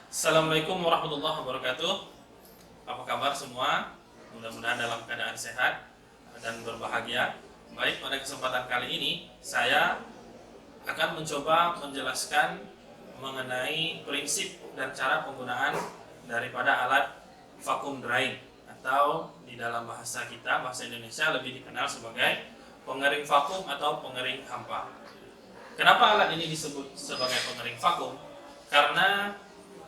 Assalamualaikum warahmatullahi wabarakatuh. Apa kabar semua? Mudah-mudahan dalam keadaan sehat dan berbahagia. Baik, pada kesempatan kali ini saya akan mencoba menjelaskan mengenai prinsip dan cara penggunaan daripada alat vacuum drying, atau di dalam bahasa kita, bahasa Indonesia, lebih dikenal sebagai pengering vakum atau pengering hampa. Kenapa alat ini disebut sebagai pengering vakum? Karena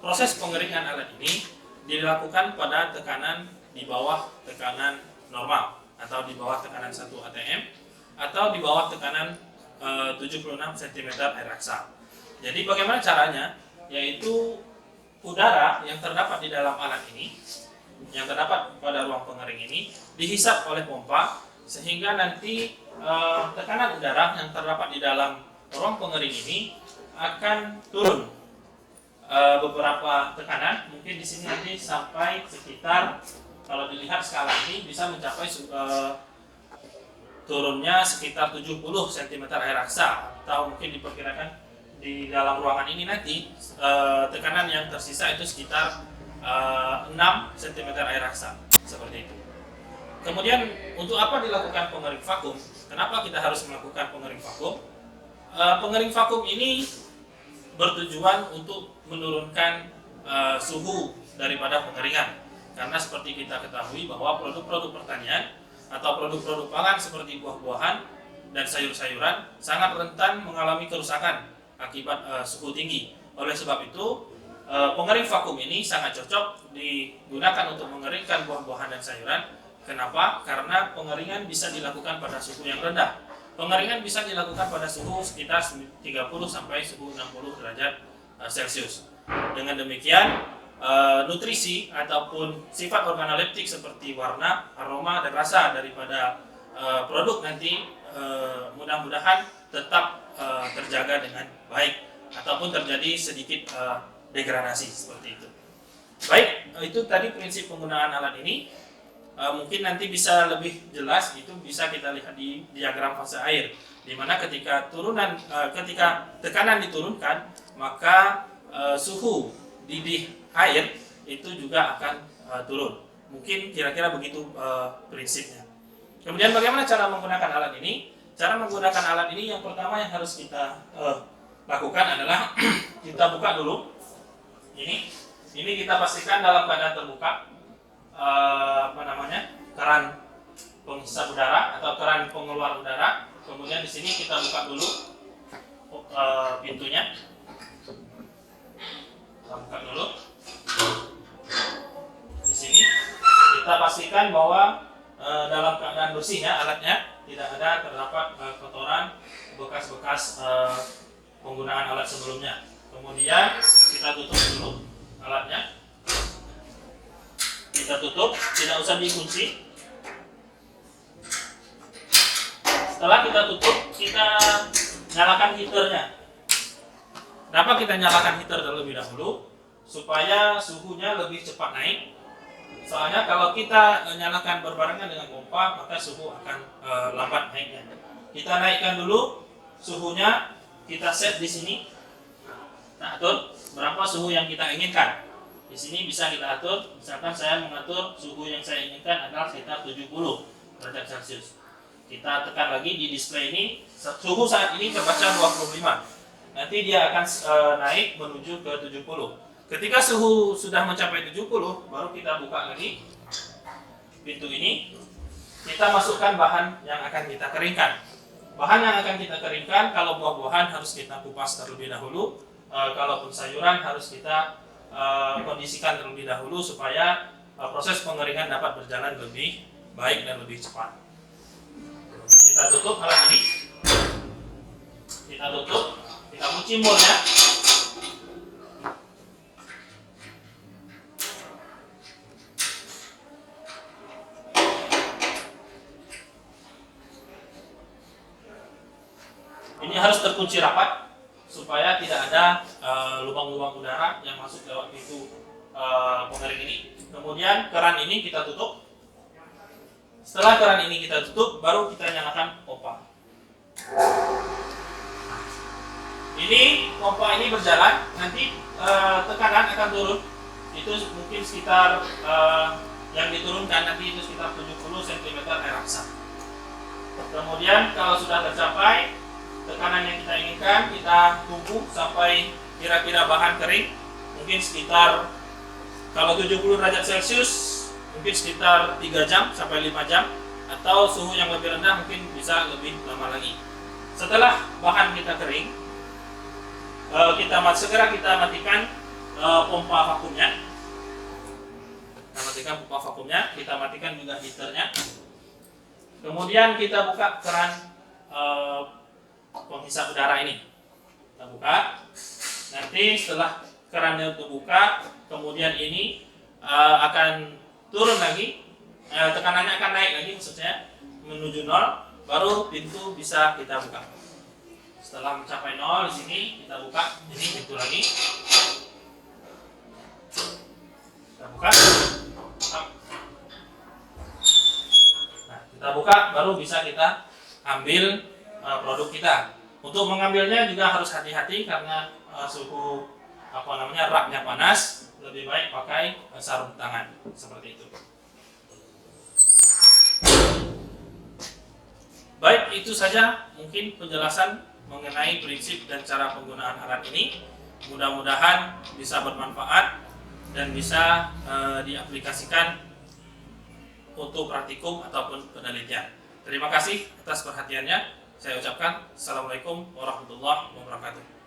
proses pengeringan alat ini dilakukan pada tekanan di bawah tekanan normal, atau di bawah tekanan 1 atm, atau di bawah tekanan 76 cm air raksa. Jadi bagaimana caranya? Yaitu udara yang terdapat di dalam alat ini, yang terdapat pada ruang pengering ini, dihisap oleh pompa, sehingga nanti tekanan udara yang terdapat di dalam ruang pengering ini akan turun beberapa tekanan. Mungkin di sini nanti sampai sekitar, kalau dilihat skala ini bisa mencapai turunnya sekitar 70 cm air raksa, atau mungkin diperkirakan di dalam ruangan ini nanti tekanan yang tersisa itu sekitar 6 cm air raksa, seperti itu. Kemudian untuk apa dilakukan pengering vakum? Kenapa kita harus melakukan pengering vakum? Pengering vakum ini bertujuan untuk menurunkan suhu daripada pengeringan, karena seperti kita ketahui bahwa produk-produk pertanian atau produk-produk pangan seperti buah-buahan dan sayur-sayuran sangat rentan mengalami kerusakan akibat suhu tinggi. Oleh sebab itu pengering vakum ini sangat cocok digunakan untuk mengeringkan buah-buahan dan sayuran. Kenapa? Karena pengeringan bisa dilakukan pada suhu yang rendah. Pengeringan bisa dilakukan pada suhu sekitar 30 sampai suhu 60 derajat Celcius. Dengan demikian, nutrisi ataupun sifat organoleptik seperti warna, aroma, dan rasa daripada produk nanti mudah-mudahan tetap terjaga dengan baik, ataupun terjadi sedikit degradasi seperti itu. Baik, itu tadi prinsip penggunaan alat ini. Mungkin nanti bisa lebih jelas, itu bisa kita lihat di diagram fase air, di mana ketika tekanan diturunkan, maka suhu didih air itu juga akan turun. Mungkin kira-kira begitu prinsipnya. Kemudian bagaimana cara menggunakan alat ini? Cara menggunakan alat ini yang pertama yang harus kita lakukan adalah kita buka dulu. Ini kita pastikan dalam keadaan terbuka. Keran penghisap udara atau keran pengeluar udara. Kemudian di sini kita buka dulu pintunya. Kita buka dulu. Di sini kita pastikan bahwa dalam keadaan bersih ya alatnya, tidak ada terdapat kotoran, bekas-bekas penggunaan alat sebelumnya. Kemudian kita tutup dulu alatnya. Kita tutup, tidak usah dikunci. Setelah kita tutup, kita nyalakan heaternya. Kenapa kita nyalakan heater terlebih dahulu? Supaya suhunya lebih cepat naik. Soalnya kalau kita nyalakan berbarengan dengan pompa, maka suhu akan lambat naiknya. Kita naikkan dulu suhunya, kita set di sini. Nah, atur berapa suhu yang kita inginkan. Di sini bisa kita atur, misalkan saya mengatur suhu yang saya inginkan adalah sekitar 70 derajat Celcius. Kita tekan lagi di display ini, suhu saat ini terbaca 25. Nanti dia akan naik menuju ke 70. Ketika suhu sudah mencapai 70, baru kita buka lagi pintu ini. Kita masukkan bahan yang akan kita keringkan. Bahan yang akan kita keringkan, kalau buah-buahan harus kita kupas terlebih dahulu. Kalaupun sayuran harus kita kondisikan terlebih dahulu supaya proses pengeringan dapat berjalan lebih baik dan lebih cepat. Kita tutup alat ini. Kita tutup, kita kunci molnya. Ini harus terkunci rapat supaya tidak ada lubang-lubang udara yang masuk lewat pintu pengering ini. Kemudian keran ini kita tutup. Setelah keran ini kita tutup, baru kita nyalakan pompa. Ini pompa ini berjalan, nanti tekanan akan turun. Itu mungkin sekitar yang diturunkan nanti itu sekitar 70 cm air raksa. Kemudian kalau sudah tercapai tekanan yang kita inginkan, kita tunggu sampai kira-kira bahan kering, mungkin sekitar kalau 70 derajat Celcius mungkin sekitar 3 jam sampai 5 jam, atau suhu yang lebih rendah mungkin bisa lebih lama lagi. Setelah bahan kita kering, segera kita matikan pompa vakumnya. Kita matikan pompa vakumnya, kita matikan juga heaternya. Kemudian kita buka keran penghisap udara ini. Kita buka. Nanti setelah kerannya terbuka, kemudian ini akan turun lagi, tekanannya akan naik lagi, maksudnya menuju 0, baru pintu bisa kita buka. Setelah mencapai 0 di sini kita buka ini pintu lagi. Kita buka. Nah, kita buka baru bisa kita ambil produk kita. Untuk mengambilnya juga harus hati-hati karena suhu raknya panas. Lebih baik pakai sarung tangan seperti itu. Baik, itu saja mungkin penjelasan mengenai prinsip dan cara penggunaan alat ini. Mudah-mudahan bisa bermanfaat dan bisa diaplikasikan untuk praktikum ataupun penelitian. Terima kasih atas perhatiannya. Saya ucapkan Assalamualaikum warahmatullahi wabarakatuh.